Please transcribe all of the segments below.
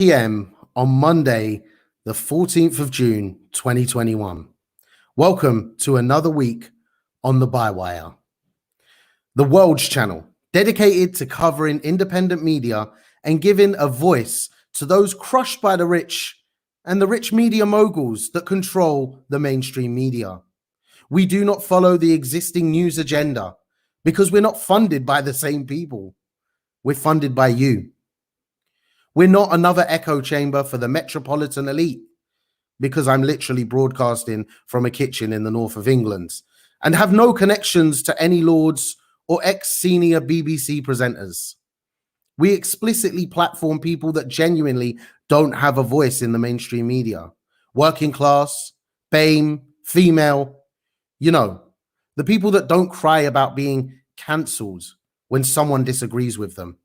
p.m. on Monday, the 14th of June, 2021. Welcome to another week on the Bywire, the world's channel dedicated to covering independent media and giving a voice to those crushed by the rich and the rich media moguls that control the mainstream media. We do not follow the existing news agenda because we're not funded by the same people. We're funded by you. We're not another echo chamber for the metropolitan elite because I'm literally broadcasting from a kitchen in the north of England and have no connections to any lords or ex-senior BBC presenters. We explicitly platform people that genuinely don't have a voice in the mainstream media. Working class, BAME, female, the people that don't cry about being cancelled when someone disagrees with them.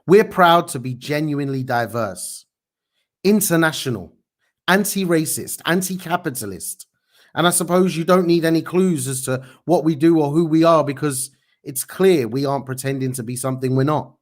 We're proud to be genuinely diverse, international, anti-racist, anti-capitalist. And I suppose you don't need any clues as to what we do or who we are because it's clear we aren't pretending to be something we're not.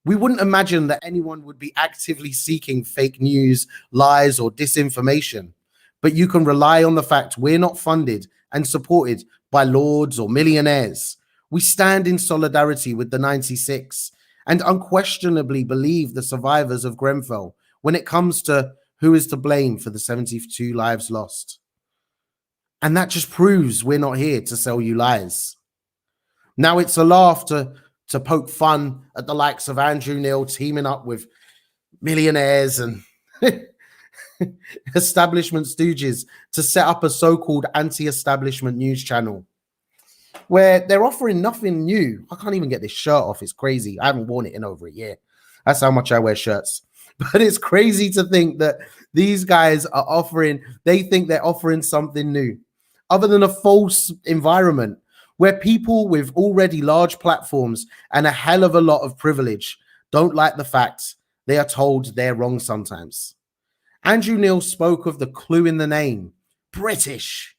We wouldn't imagine that anyone would be actively seeking fake news, lies, or disinformation. But you can rely on the fact we're not funded and supported by lords or millionaires. We stand in solidarity with the 96 and unquestionably believe the survivors of Grenfell when it comes to who is to blame for the 72 lives lost. And that just proves we're not here to sell you lies. Now it's a laugh to poke fun at the likes of Andrew Neil teaming up with millionaires and establishment stooges to set up a so-called anti-establishment news channel where they're offering nothing new. I can't even get this shirt off. It's crazy. I haven't worn it in over a year. That's how much I wear shirts. But it's crazy to think that these guys they think they're offering something new other than a false environment where people with already large platforms and a hell of a lot of privilege don't like the fact they are told they're wrong sometimes. Andrew Neil spoke of the clue in the name, British,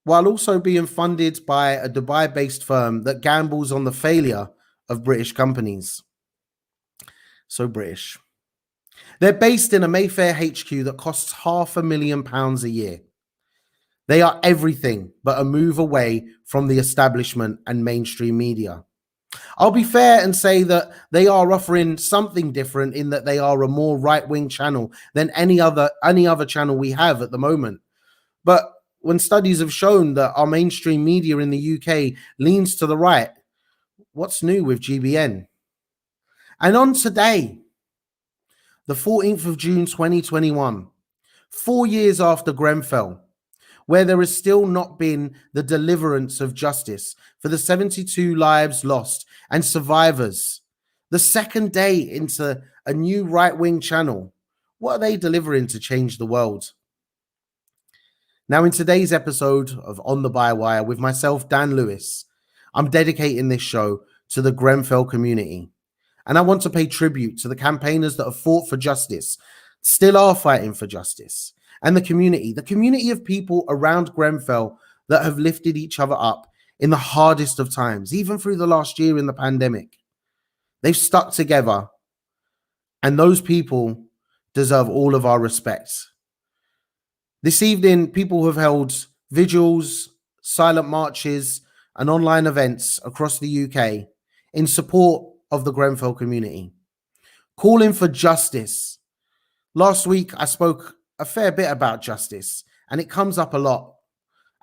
while also being funded by a Dubai-based firm that gambles on the failure of British companies. So British. They're based in a Mayfair HQ that costs £500,000 a year. They are everything but a move away from the establishment and mainstream media. I'll be fair and say that they are offering something different in that they are a more right-wing channel than any other channel we have at the moment. But when studies have shown that our mainstream media in the UK leans to the right, what's new with GBN? And on today, the 14th of June 2021, 4 years after Grenfell, where there has still not been the deliverance of justice for the 72 lives lost and survivors, the second day into a new right-wing channel, what are they delivering to change the world? Now, in today's episode of On the Bywire with myself, Dan Lewis, I'm dedicating this show to the Grenfell community. And I want to pay tribute to the campaigners that have fought for justice, still are fighting for justice, and the community of people around Grenfell that have lifted each other up in the hardest of times, even through the last year in the pandemic. They've stuck together, and those people deserve all of our respect. This evening, people have held vigils, silent marches, and online events across the UK in support of the Grenfell community, calling for justice. Last week, I spoke a fair bit about justice, and it comes up a lot.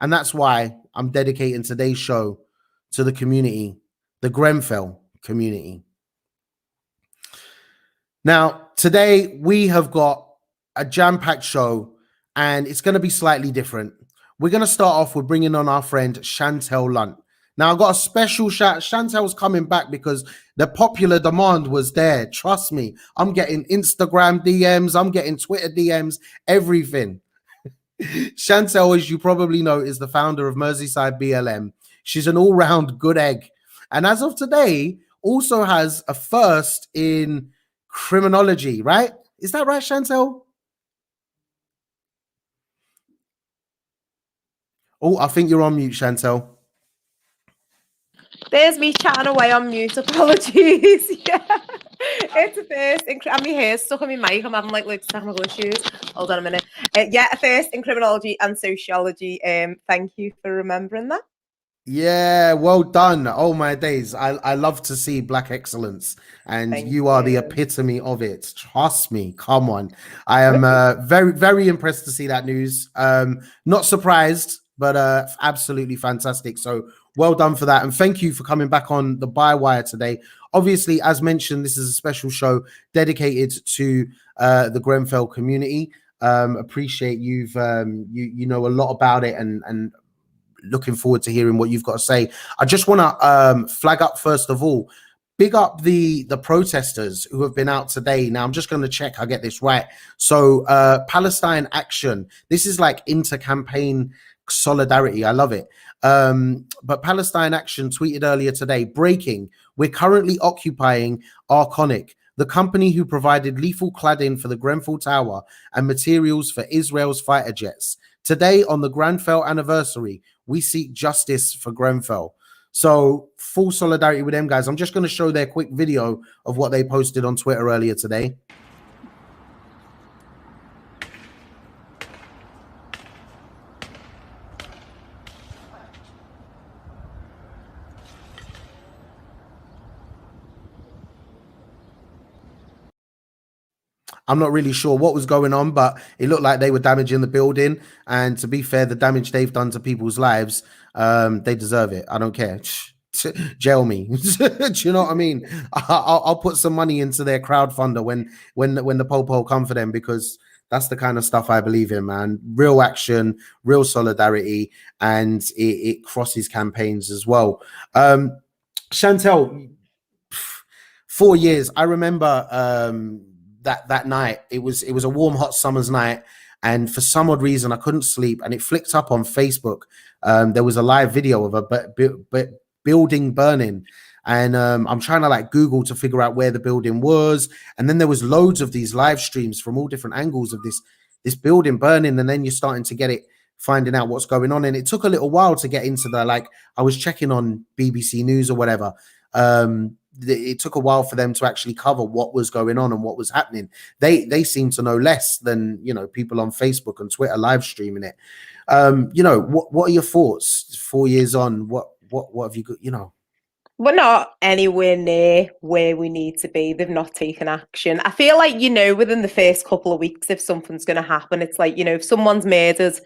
And that's why I'm dedicating today's show to the community, the Grenfell community. Now, today we have got a jam-packed show, and it's going to be slightly different. We're going to start off with bringing on our friend Chañtelle Lunt. Now, I've got a special shout. Chantel's coming back because the popular demand was there. Trust me, I'm getting Instagram DMs, I'm getting Twitter DMs, everything. Chañtelle, as you probably know, is the founder of Merseyside BLM. She's an all-round good egg. And as of today, also has a first in criminology, right? Is that right, Chañtelle? Oh, I think you're on mute, Chañtelle. There's me chatting away on mute. Apologies. Yeah. It's a first. And my hair's stuck on my mic. I'm having like technical issues. Hold on a minute. Yeah, a first in criminology and sociology. Thank you for remembering that. Yeah, well done. Oh my days. I love to see black excellence, and Thank you are the you. epitome of it. Trust me. Come on. I am very, very impressed to see that news. Not surprised, but absolutely fantastic. So well done for that. And thank you for coming back on the Bywire today. Obviously, as mentioned, this is a special show dedicated to the Grenfell community. Appreciate you know a lot about it, and looking forward to hearing what you've got to say. I just want to flag up, first of all, big up the protesters who have been out today. Now I'm just going to check I get this right. So Palestine Action, this is like inter-campaign solidarity. I love it. But Palestine Action tweeted earlier today, breaking: we're currently occupying Arconic, the company who provided lethal cladding for the Grenfell Tower and materials for Israel's fighter jets. Today, on the Grenfell anniversary, we seek justice for Grenfell. So full solidarity with them guys. I'm just going to show their quick video of what they posted on Twitter earlier today. I'm not really sure what was going on, but it looked like they were damaging the building. And to be fair, the damage they've done to people's lives, they deserve it. I don't care. Jail me. Do you know what I mean? I'll put some money into their crowdfunder when the popo come for them, because that's the kind of stuff I believe in, man. Real action, real solidarity, and it crosses campaigns as well. Chañtelle, 4 years. I remember that night. It was a warm, hot summer's night, and for some odd reason I couldn't sleep, and it flicked up on Facebook. There was a live video of a building burning, and I'm trying to like Google to figure out where the building was, and then there was loads of these live streams from all different angles of this building burning, and then you're starting to get it, finding out what's going on. And it took a little while to get into the, like, I was checking on BBC News or whatever. It took a while for them to actually cover what was going on and what was happening. They seem to know less than, you know, people on Facebook and Twitter live streaming it. You know, what are your thoughts 4 years on? What have you got, you know? We're not anywhere near where we need to be. They've not taken action. I feel like, you know, within the first couple of weeks, if something's going to happen, it's like, you know, if someone's murdered,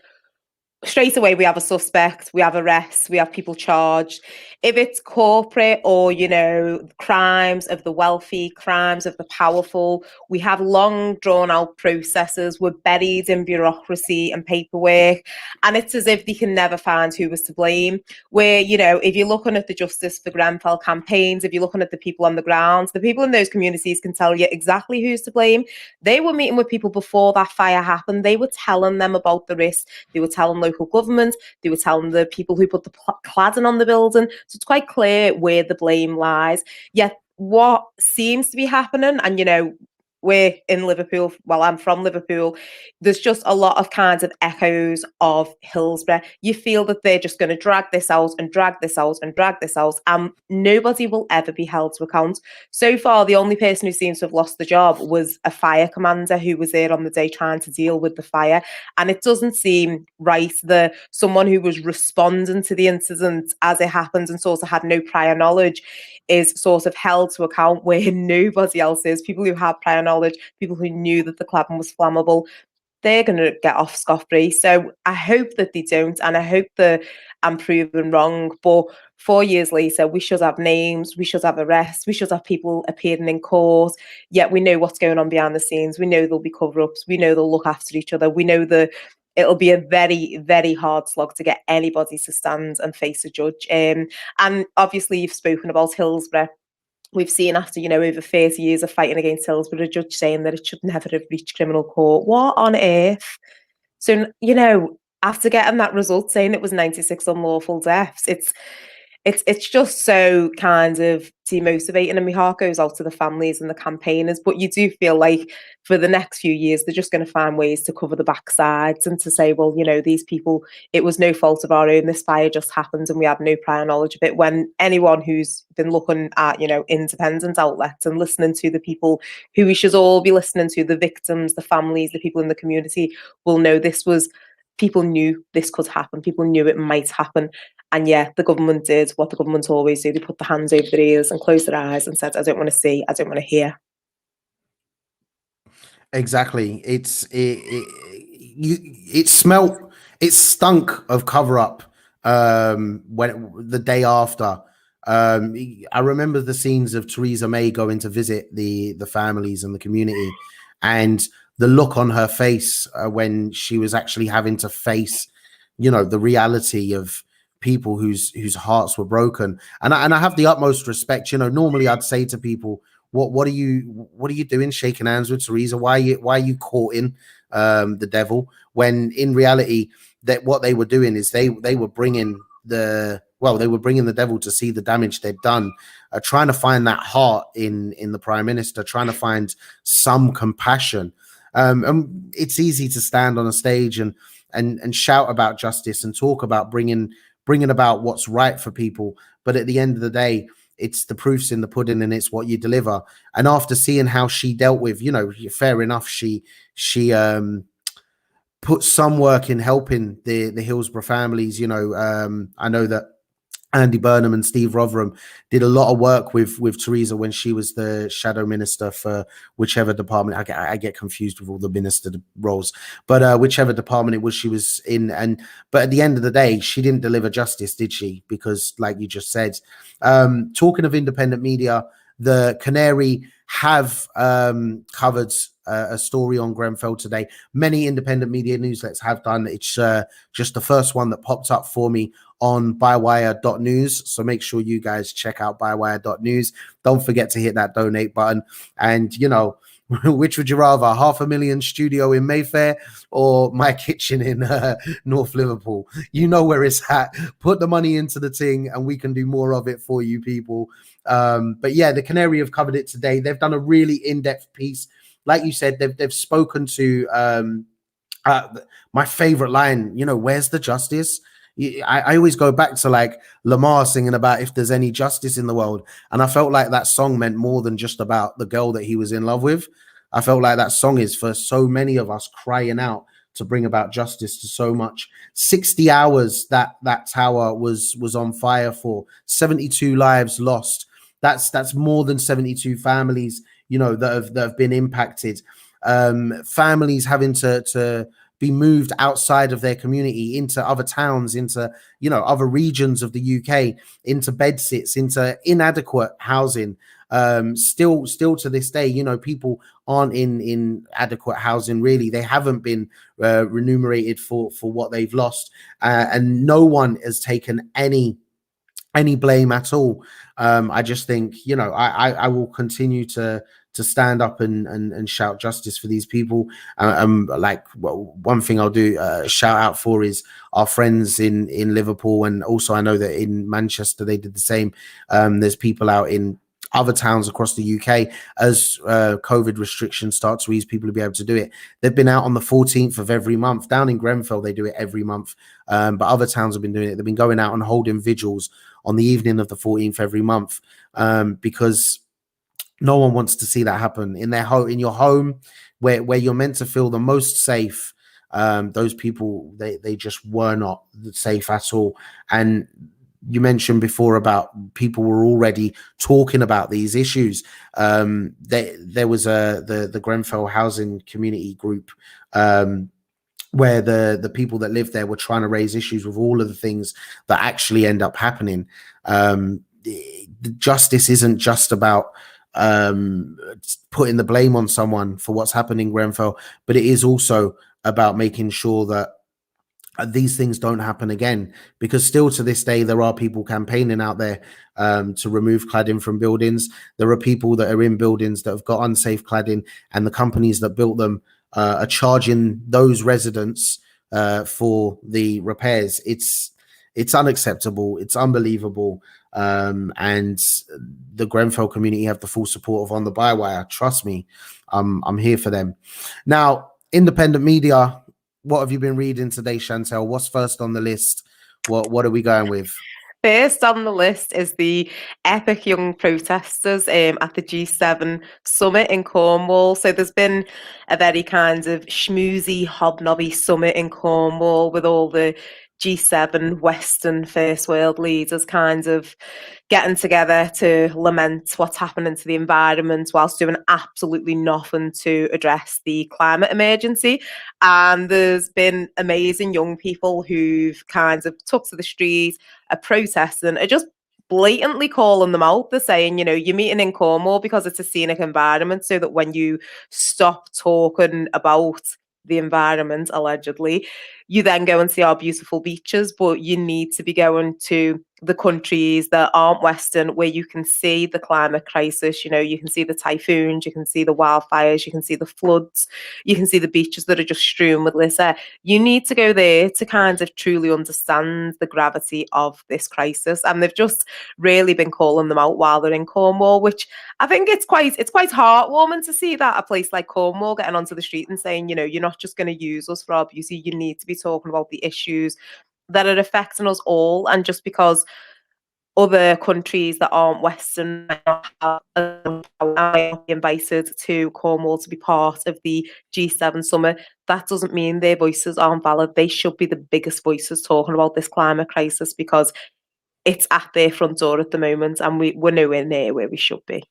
straight away we have a suspect, we have arrests, we have people charged. If it's corporate or, you know, crimes of the wealthy, crimes of the powerful, we have long drawn out processes. We're buried in bureaucracy and paperwork, and it's as if they can never find who was to blame. Where, you know, if you're looking at the Justice for Grenfell campaigns, if you're looking at the people on the ground, the people in those communities can tell you exactly who's to blame. They were meeting with people before that fire happened. They were telling them about the risk. They were telling local government. They were telling the people who put the cladding on the building. So it's quite clear where the blame lies. Yet what seems to be happening, and, you know, we're in Liverpool, well, I'm from Liverpool, there's just a lot of kinds of echoes of Hillsborough. You feel that they're just going to drag this out and drag this out and drag this out, and nobody will ever be held to account. So far, the only person who seems to have lost the job was a fire commander who was there on the day trying to deal with the fire. And it doesn't seem right that someone who was responding to the incident as it happened and sort of had no prior knowledge is sort of held to account, where nobody else is. People who have prior knowledge, people who knew that the cladding was flammable, they're going to get off scot-free. So I hope that they don't, and I hope that I'm proven wrong. But 4 years later, we should have names, we should have arrests, we should have people appearing in court. Yet we know what's going on behind the scenes. We know there'll be cover-ups. We know they'll look after each other. We know that it'll be a very, very hard slog to get anybody to stand and face a judge. And obviously, you've spoken about Hillsborough. We've seen, after, you know, over 30 years of fighting against Hillsborough, a judge saying that it should never have reached criminal court. What on earth? So, you know, after getting that result saying it was 96 unlawful deaths, it's just so kind of demotivating, and my heart goes out to the families and the campaigners. But you do feel like for the next few years, they're just going to find ways to cover the backsides and to say, well, you know, these people, it was no fault of our own. This fire just happened and we had no prior knowledge of it. When anyone who's been looking at, you know, independent outlets and listening to the people who we should all be listening to, the victims, the families, the people in the community, will know this was, people knew this could happen. People knew it might happen. And yeah, the government did what the government always do. They put their hands over their ears and closed their eyes and said, I don't want to see, I don't want to hear. Exactly. It stunk of cover up when the day after. I remember the scenes of Theresa May going to visit the families and the community, and the look on her face when she was actually having to face, you know, the reality of people whose hearts were broken. And I have the utmost respect. You know, normally I'd say to people, what are you doing shaking hands with Theresa? Why are you courting the devil? When in reality, that what they were doing is they were bringing the devil to see the damage they'd done, trying to find that heart in the prime minister, trying to find some compassion. And it's easy to stand on a stage and shout about justice and talk about bringing about what's right for people, but at the end of the day, it's the proof's in the pudding and it's what you deliver. And after seeing how she dealt with, you know, fair enough, she put some work in helping the Hillsborough families. You know, I know that Andy Burnham and Steve Rotherham did a lot of work with Theresa when she was the shadow minister for whichever department. I get confused with all the minister roles, but whichever department it was she was in. But at the end of the day, she didn't deliver justice, did she? Because like you just said, talking of independent media, the Canary have covered a story on Grenfell today. Many independent media newsletters have done. It's just the first one that popped up for me on bywire.news. So make sure you guys check out bywire.news. Don't forget to hit that donate button. And, you know, which would you rather, 500,000 studio in Mayfair or my kitchen in North Liverpool? You know where it's at. Put the money into the thing and we can do more of it for you people. But yeah, the Canary have covered it today. They've done a really in-depth piece. Like you said, they've spoken to my favorite line, you know, where's the justice? I always go back to like Lamar singing about if there's any justice in the world. And I felt like that song meant more than just about the girl that he was in love with. I felt like that song is for so many of us crying out to bring about justice to so much. 60 hours that tower was on fire for, 72 lives lost. That's more than 72 families, you know, that have been impacted. Families having to be moved outside of their community into other towns, into, you know, other regions of the UK, into bedsit, into inadequate housing. Still to this day, you know, people aren't in adequate housing. Really, they haven't been remunerated for what they've lost, and no one has taken any blame at all. I just think, you know, I will continue to stand up and shout justice for these people. Like, well, one thing I'll do a shout out for is our friends in Liverpool, and also I know that in Manchester they did the same. There's people out in other towns across the UK as COVID restrictions start to ease, people will be able to do it. They've been out on the 14th of every month. Down in Grenfell they do it every month, but other towns have been doing it. They've been going out and holding vigils on the evening of the 14th every month, because no one wants to see that happen in their home, in your home, where you're meant to feel the most safe. Those people, they just were not safe at all. And you mentioned before about people were already talking about these issues. There was the Grenfell Housing Community Group, where the people that live there were trying to raise issues with all of the things that actually end up happening. The justice isn't just about putting the blame on someone for what's happening in Grenfell, but it is also about making sure that these things don't happen again, because still to this day there are people campaigning out there to remove cladding from buildings. There are people that are in buildings that have got unsafe cladding, and the companies that built them are charging those residents for the repairs. It's unacceptable. It's unbelievable. And the Grenfell community have the full support of On the Bywire. Trust me, I'm here for them. Now, independent media, what have you been reading today, Chañtelle? What's first on the list? What are we going with? First on the list is the epic young protesters at the G7 summit in Cornwall. So there's been a very kind of schmoozy, hobnobby summit in Cornwall with all the G7 Western first world leaders kind of getting together to lament what's happening to the environment whilst doing absolutely nothing to address the climate emergency. And there's been amazing young people who've kind of took to the street, are protesting, are just blatantly calling them out. They're saying, you're meeting in Cornwall because it's a scenic environment, so that when you stop talking about the environment, allegedly, you then go and see our beautiful beaches, but you need to be going to the countries that aren't Western, where you can see the climate crisis. You can see the typhoons, you can see the wildfires, you can see the floods, you can see the beaches that are just strewn with litter. You need to go there to kind of truly understand the gravity of this crisis. And they've just really been calling them out while they're in Cornwall, which I think it's quite heartwarming to see that a place like Cornwall getting onto the street and saying, you're not just going to use us for our beauty, you need to be talking about the issues that are affecting us all. And just because other countries that aren't Western are invited to Cornwall to be part of the G7 summit, that doesn't mean their voices aren't valid. They should be the biggest voices talking about this climate crisis, because it's at their front door at the moment, and we're nowhere near where we should be.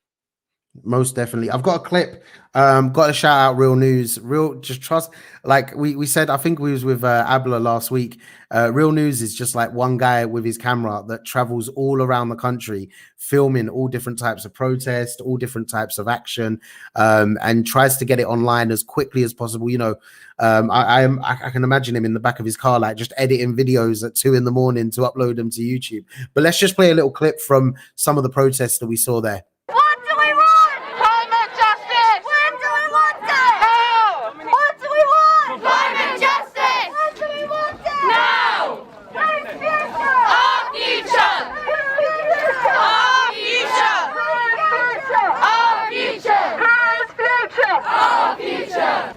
Most definitely. I've got a clip. Got to shout out Real News. Just trust. Like we said, I think we was with Abla last week. Real News is just like one guy with his camera that travels all around the country, filming all different types of protest, all different types of action, and tries to get it online as quickly as possible. I can imagine him in the back of his car, like just editing videos at 2 a.m. to upload them to YouTube. But let's just play a little clip from some of the protests that we saw there.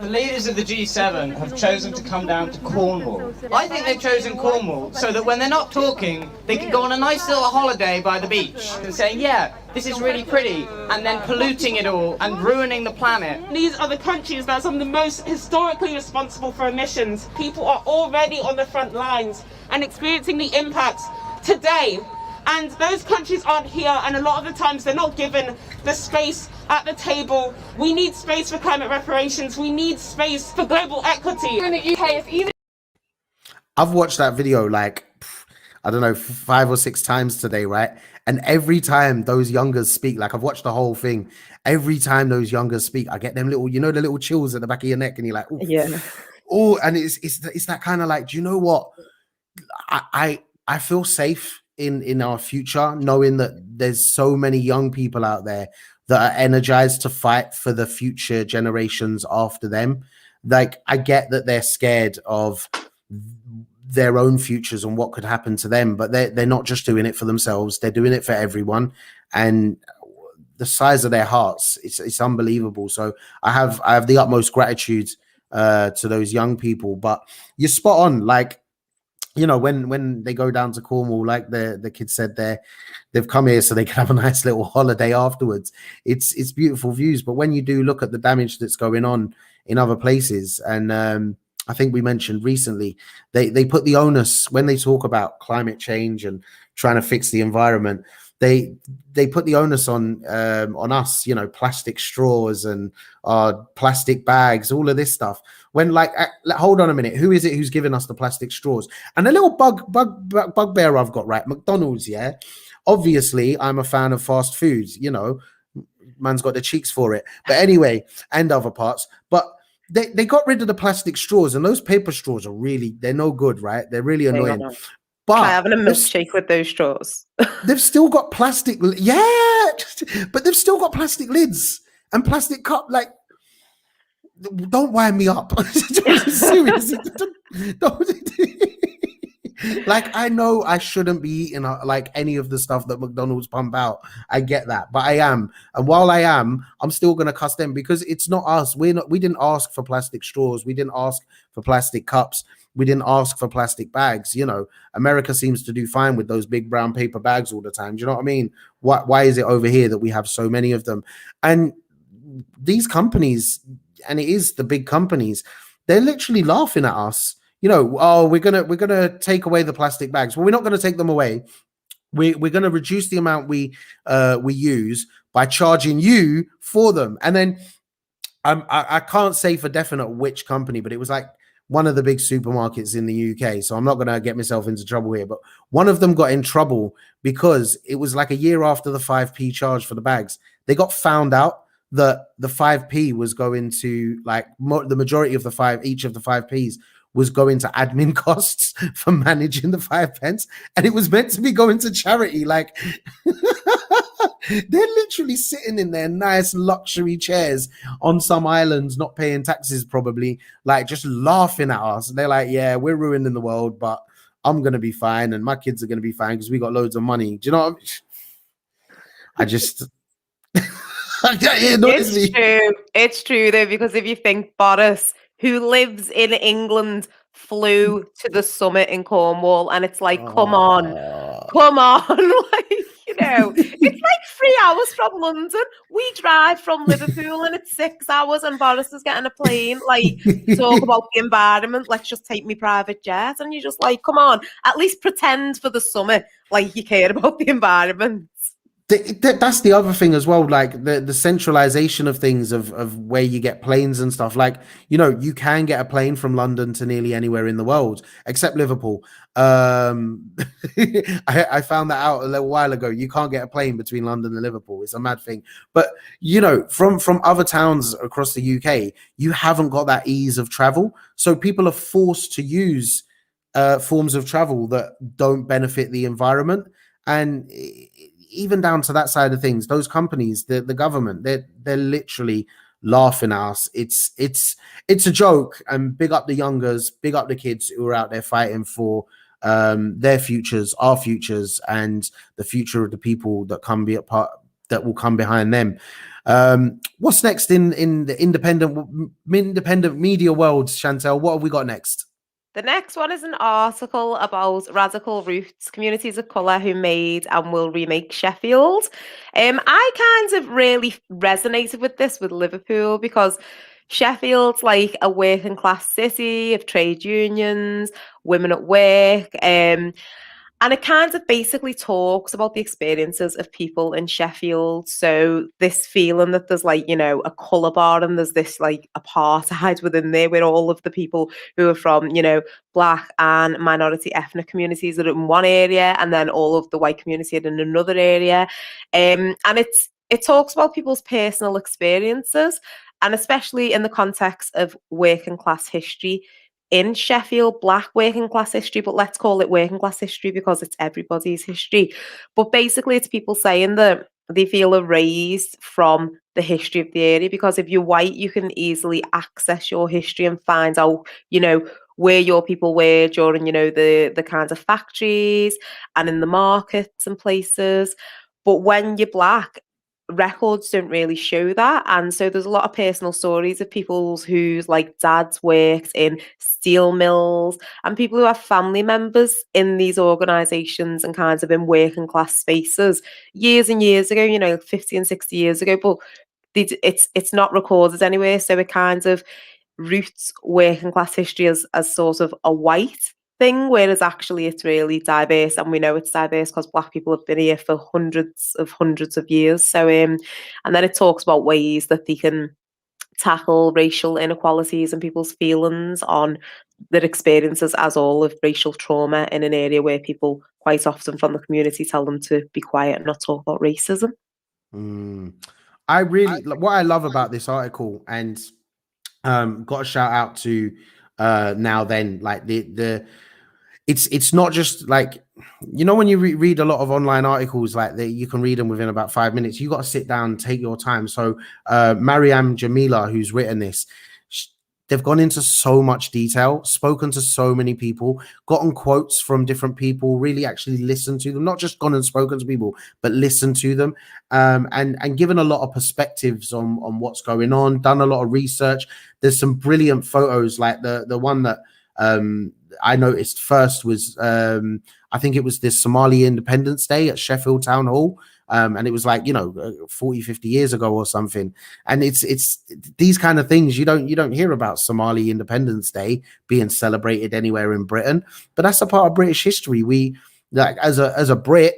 The leaders of the G7 have chosen to come down to Cornwall. I think they've chosen Cornwall so that when they're not talking, they can go on a nice little holiday by the beach and saying, yeah, this is really pretty, and then polluting it all and ruining the planet. These are the countries that are some of the most historically responsible for emissions. People are already on the front lines and experiencing the impacts today. And those countries aren't here, and a lot of the times they're not given the space at the table. We need space for climate reparations. We need space for global equity. In the UK, it's even... I've watched that video like, I don't know, 5 or 6 times today, right? And every time those youngers speak, like I've watched the whole thing, every time those youngers speak, I get them little, the little chills at the back of your neck, and you're like, ooh. Yeah. Oh, and it's that kind of like, do you know what? I feel safe in our future, knowing that there's so many young people out there that are energized to fight for the future generations after them. Like, I get that they're scared of their own futures and what could happen to them, but they're not just doing it for themselves, they're doing it for everyone. And the size of their hearts, it's unbelievable. So I have the utmost gratitude to those young people. But you're spot on, like, when they go down to Cornwall, like the kids said, they've come here so they can have a nice little holiday afterwards. It's beautiful views. But when you do look at the damage that's going on in other places, and I think we mentioned recently, they put the onus, when they talk about climate change and trying to fix the environment, they put the onus on us, plastic straws and plastic bags, all of this stuff. When hold on a minute, who is it who's giving us the plastic straws? And a little bugbear I've got, right? McDonald's, yeah. Obviously, I'm a fan of fast foods. Man's got the cheeks for it. But anyway, and other parts. But they got rid of the plastic straws, and those paper straws they're no good, right? They're really annoying. But try having a milkshake with those straws. They've still got plastic, yeah, but they've still got plastic lids and plastic cup. Like, don't wind me up. Seriously, don't. Like, I know I shouldn't be eating like any of the stuff that McDonald's pump out. I get that, but I am. And while I am, I'm still gonna cuss them because it's not us. We didn't ask for plastic straws. We didn't ask for plastic cups. We didn't ask for plastic bags. You know, America seems to do fine with those big brown paper bags all the time. Do you know what I mean? Why is it over here that we have so many of them? And these companies, and it is the big companies, they're literally laughing at us. You know, oh, we're gonna take away the plastic bags. Well, we're not gonna take them away. We're gonna reduce the amount we use by charging you for them. And then I can't say for definite which company, but it was like one of the big supermarkets in the UK. So I'm not gonna get myself into trouble here, but one of them got in trouble because it was like a year after the 5p charge for the bags. They got found out that the 5p was going to like the majority of each of the 5p's was going to admin costs for managing the 5 pence, and it was meant to be going to charity. Like, they're literally sitting in their nice luxury chairs on some islands, not paying taxes, probably, like just laughing at us. They're like, yeah, we're ruining the world, but I'm gonna be fine, and my kids are gonna be fine because we got loads of money. Do you know what I mean? I just It's true. It's true though, because if you think Boris, who lives in England, flew to the summit in Cornwall, and it's like, come on, like, you know, it's like 3 hours from London. We drive from Liverpool, and it's 6 hours, and Boris is getting a plane. Like, talk about the environment. Let's just take me private jet, and you're just like, come on, at least pretend for the summit like you care about the environment. That's the other thing as well, like the centralization of things, of where you get planes and stuff. Like, you know, you can get a plane from London to nearly anywhere in the world except Liverpool. I found that out a little while ago. You can't get a plane between London and Liverpool. It's a mad thing. But, you know, from other towns across the UK, you haven't got that ease of travel. So people are forced to use forms of travel that don't benefit the environment. And even down to that side of things, those companies, the government, they're literally laughing at us. It's a joke. And big up the youngers, big up the kids who are out there fighting for their futures, our futures, and the future of the people that will come behind them. What's next in the independent media world, Chañtelle? What have we got next? The next one is an article about Radical Roots, communities of colour who made and will remake Sheffield. I kind of really resonated with this with Liverpool, because Sheffield's like a working class city of trade unions, women at work, and it kind of basically talks about the experiences of people in Sheffield. So this feeling that there's like, you know, a colour bar, and there's this like apartheid within there, where all of the people who are from, you know, Black and minority ethnic communities are in one area, and then all of the white community are in another area. And it talks about people's personal experiences, and especially in the context of working class history in Sheffield, Black working class history, but let's call it working class history because it's everybody's history. But basically, it's people saying that they feel erased from the history of the area, because if you're white, you can easily access your history and find out, you know, where your people were during, you know, the kinds of factories and in the markets and places. But when you're Black, records don't really show that. And so there's a lot of personal stories of people whose like dads worked in steel mills, and people who have family members in these organizations and kinds of in working class spaces years and years ago, you know, 50 and 60 years ago, but it's not recorded anywhere. So it kind of roots working class history as sort of a white thing, whereas actually it's really diverse, and we know it's diverse because Black people have been here for hundreds of years. So and then it talks about ways that they can tackle racial inequalities and people's feelings on their experiences as all of racial trauma in an area where people quite often from the community tell them to be quiet and not talk about racism. I really, what I love about this article, and got a shout out to Now Then, like it's not just like, you know, when you read a lot of online articles, like you can read them within about 5 minutes. You got to sit down and take your time. So Mariam Jamila, who's written this, they've gone into so much detail, spoken to so many people, gotten quotes from different people, really actually listened to them, not just gone and spoken to people, but listened to them, and given a lot of perspectives on what's going on, done a lot of research. There's some brilliant photos, like the one that I noticed first was, I think it was this Somali Independence Day at Sheffield Town Hall. And it was like, 40, 50 years ago or something. And it's these kind of things you don't hear about Somali Independence Day being celebrated anywhere in Britain, but that's a part of British history. We, like, as a Brit,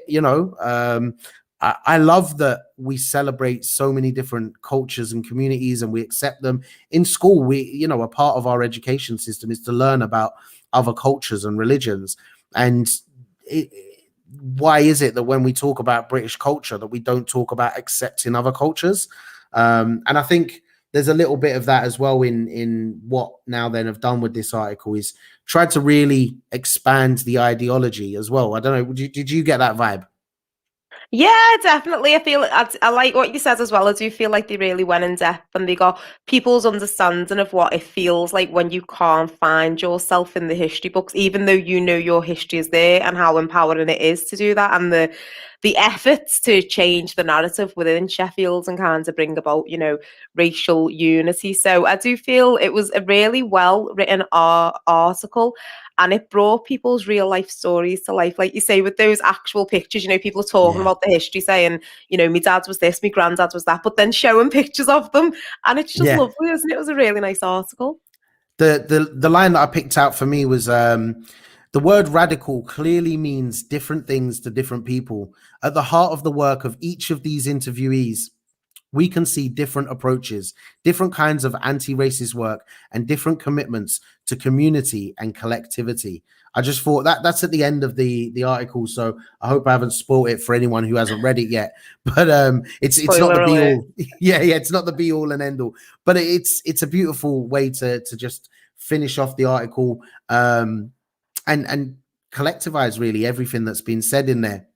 I love that we celebrate so many different cultures and communities, and we accept them in school. We, a part of our education system is to learn about other cultures and religions. And why is it that when we talk about British culture that we don't talk about accepting other cultures? And I think there's a little bit of that as well in what Now Then have done with this article, is tried to really expand the ideology as well. I don't know, did you get that vibe? Yeah, definitely. I like what you said as well. I do feel like they really went in depth, and they got people's understanding of what it feels like when you can't find yourself in the history books, even though your history is there, and how empowering it is to do that, and the efforts to change the narrative within Sheffield and kind of bring about, racial unity. So I do feel it was a really well written article, and it brought people's real life stories to life. Like you say, with those actual pictures, people talking about the history, saying, my dad was this, my granddad was that, but then showing pictures of them. And it's just lovely, isn't it? It was a really nice article. The line that I picked out for me was, the word radical clearly means different things to different people. At the heart of the work of each of these interviewees, we can see different approaches, different kinds of anti-racist work, and different commitments to community and collectivity. I just thought that's at the end of the article, so I hope I haven't spoiled it for anyone who hasn't read it yet. But it's not the be all. Yeah, it's not the be all and end all. But it's a beautiful way to just finish off the article, and collectivize really everything that's been said in there.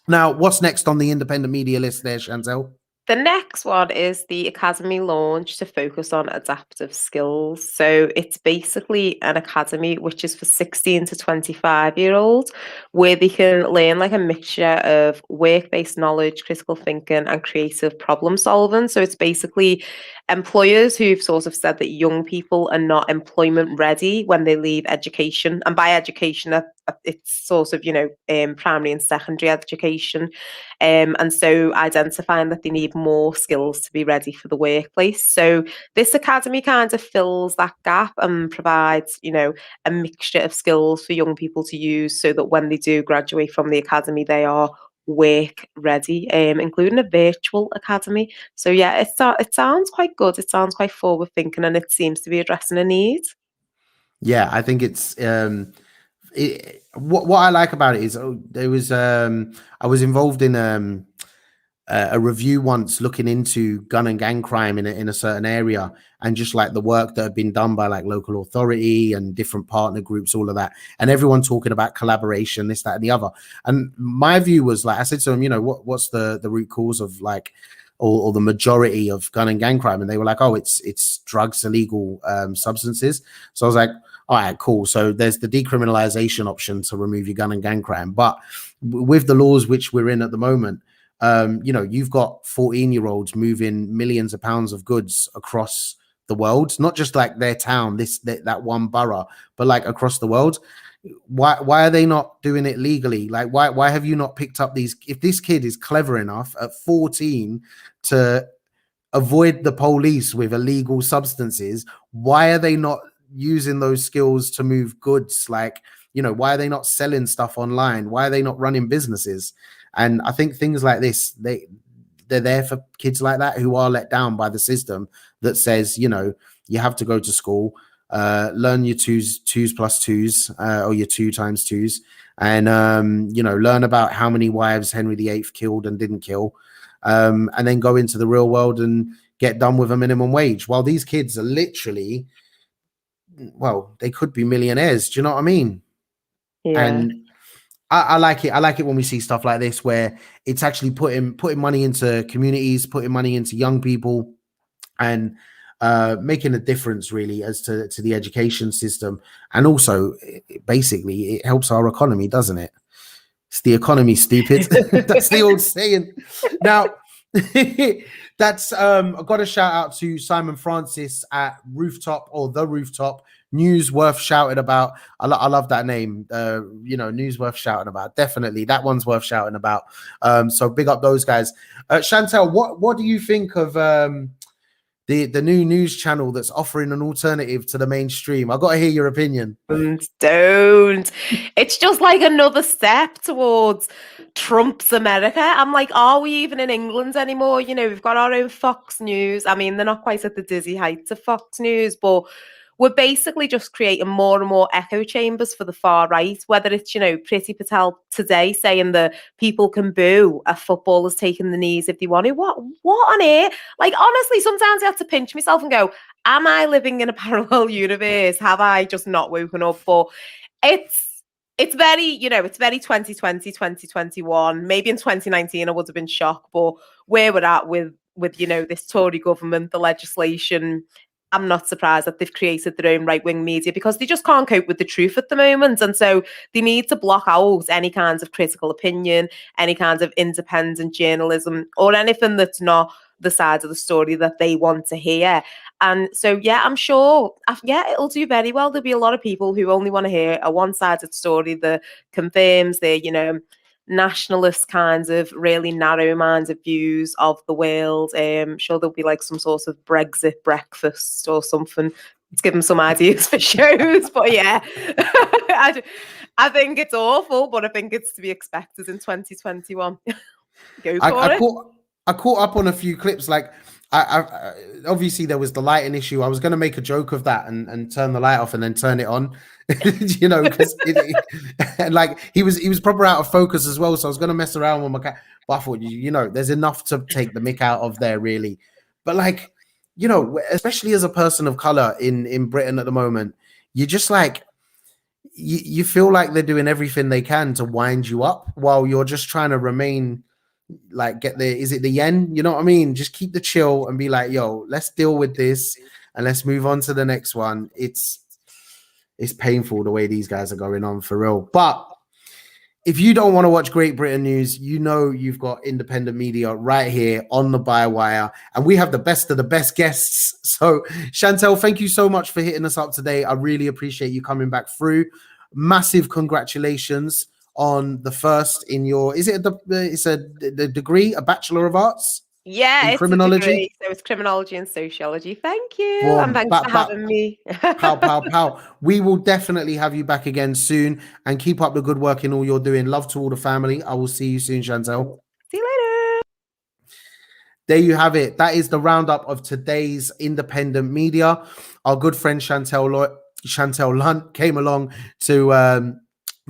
Now, what's next on the independent media list there, Chañtelle? The next one is the Academy launch to focus on adaptive skills. So it's basically an academy which is for 16 to 25-year-olds, where they can learn like a mixture of work-based knowledge, critical thinking, and creative problem solving. So it's basically employers who've sort of said that young people are not employment ready when they leave education. And by education, it's sort of, primary and secondary education. And so identifying that they need more skills to be ready for the workplace. So this academy kind of fills that gap and provides, a mixture of skills for young people to use so that when they do graduate from the academy, they are work ready, including a virtual academy. So yeah, it sounds quite good. It sounds quite forward thinking, and it seems to be addressing a need. Yeah, I think it's what I like about it is there was I was involved in a review once looking into gun and gang crime in a certain area, and just like the work that had been done by like local authority and different partner groups, all of that, and everyone talking about collaboration, this, that, and the other. And my view was, like, I said to them, what's the root cause of like or the majority of gun and gang crime? And they were like, oh, it's drugs, illegal substances. So I was like, all right, cool. So there's the decriminalization option to remove your gun and gang crime, but with the laws which we're in at the moment, you've got 14-year-olds moving millions of pounds of goods across the world, not just like their town, that one borough, but like across the world. Why are they not doing it legally? Like, why have you not picked up these? If this kid is clever enough at 14 to avoid the police with illegal substances, why are they not using those skills to move goods? Like, why are they not selling stuff online? Why are they not running businesses? And I think things like this, they're there for kids like that who are let down by the system that says, you have to go to school, learn your twos plus twos, or your 2 times 2s, and learn about how many wives Henry VIII killed and didn't kill, and then go into the real world and get done with a minimum wage. While these kids are literally, well, they could be millionaires. Do you know what I mean? Yeah. And I like it. I like it when we see stuff like this, where it's actually putting money into communities, putting money into young people, and making a difference really as to the education system. And also, basically, it helps our economy, doesn't it? It's the economy, stupid. That's the old saying. Now, that's I've got a shout out to Simon Francis at Rooftop, or The Rooftop. News worth shouting about. I love that name. News worth shouting about. Definitely, that one's worth shouting about. So big up those guys. Chañtelle, what do you think of the new news channel that's offering an alternative to the mainstream? I got to hear your opinion. Don't. It's just like another step towards Trump's America. I'm like, are we even in England anymore? You know, we've got our own Fox News. I mean, they're not quite at the dizzy heights of Fox News, but we're basically just creating more and more echo chambers for the far right, whether it's, Priti Patel today saying that people can boo a footballer's taking the knees if they want to. What on earth? Like, honestly, sometimes I have to pinch myself and go, am I living in a parallel universe? Have I just not woken up? But it's very, it's very 2020, 2021. Maybe in 2019 I would have been shocked, but where we're at with this Tory government, the legislation, I'm not surprised that they've created their own right-wing media because they just can't cope with the truth at the moment. And so they need to block out any kinds of critical opinion, any kinds of independent journalism, or anything that's not the side of the story that they want to hear. And so, yeah, I'm sure, it'll do very well. There'll be a lot of people who only want to hear a one-sided story that confirms their, nationalist kinds of really narrow-minded views of the world. Sure, there'll be like some sort of Brexit breakfast or something. Let's give them some ideas for shows. But yeah, I think it's awful, but I think it's to be expected in 2021. Go for it. I caught up on a few clips. Like, I obviously there was the lighting issue. I was going to make a joke of that and turn the light off and then turn it on, because like he was proper out of focus as well. So I was going to mess around with my cat, but I thought, there's enough to take the mick out of there, really. But like, especially as a person of color in Britain at the moment, you're just like, you feel like they're doing everything they can to wind you up while you're just trying to remain. Like, is it the yen? You know what I mean? Just keep the chill and be like, yo, let's deal with this and let's move on to the next one. It's painful the way these guys are going on, for real. But if you don't want to watch Great Britain news, you've got independent media right here on the Bywire, and we have the best of the best guests. So Chañtelle, thank you so much for hitting us up today. I really appreciate you coming back through. Massive congratulations on the first in your, the degree, a Bachelor of Arts? Yeah, it's criminology. A degree, so it's criminology and sociology. Thank you, and thanks for having me. Pow. We will definitely have you back again soon, and keep up the good work in all you're doing. Love to all the family. I will see you soon, Chañtelle. See you later. There you have it. That is the roundup of today's independent media. Our good friend Chañtelle Lunt came along to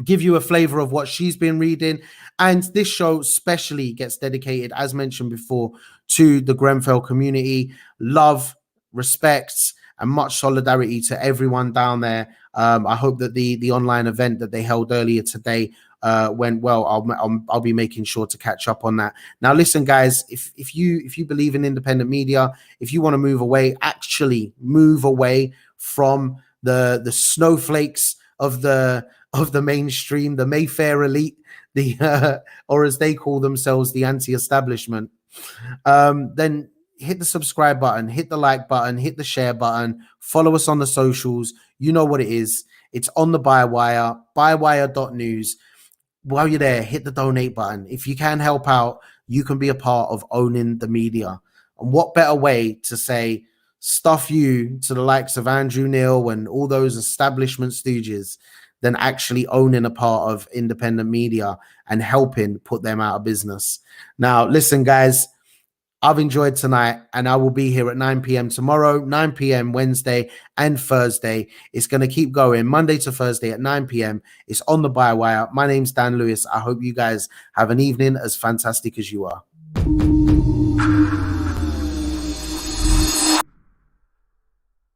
give you a flavor of what she's been reading. And this show specially gets dedicated, as mentioned before, to the Grenfell community. Love, respect, and much solidarity to everyone down there. I hope that the online event that they held earlier today went well. I'll be making sure to catch up on that. Now, listen, guys, if you believe in independent media, if you want to move away, actually move away from the snowflakes of the mainstream, the Mayfair elite, or as they call themselves, the anti-establishment, then hit the subscribe button, hit the like button, hit the share button, follow us on the socials. You know what it is. It's on the Bywire, bywire.news. While you're there, hit the donate button. If you can help out, you can be a part of owning the media. And what better way to say stuff you to the likes of Andrew Neil and all those establishment stooges than actually owning a part of independent media and helping put them out of business. Now, listen, guys, I've enjoyed tonight, and I will be here at 9 p.m. tomorrow, 9 p.m. Wednesday and Thursday. It's going to keep going Monday to Thursday at 9 p.m. It's on the Bywire. My name's Dan Lewis. I hope you guys have an evening as fantastic as you are.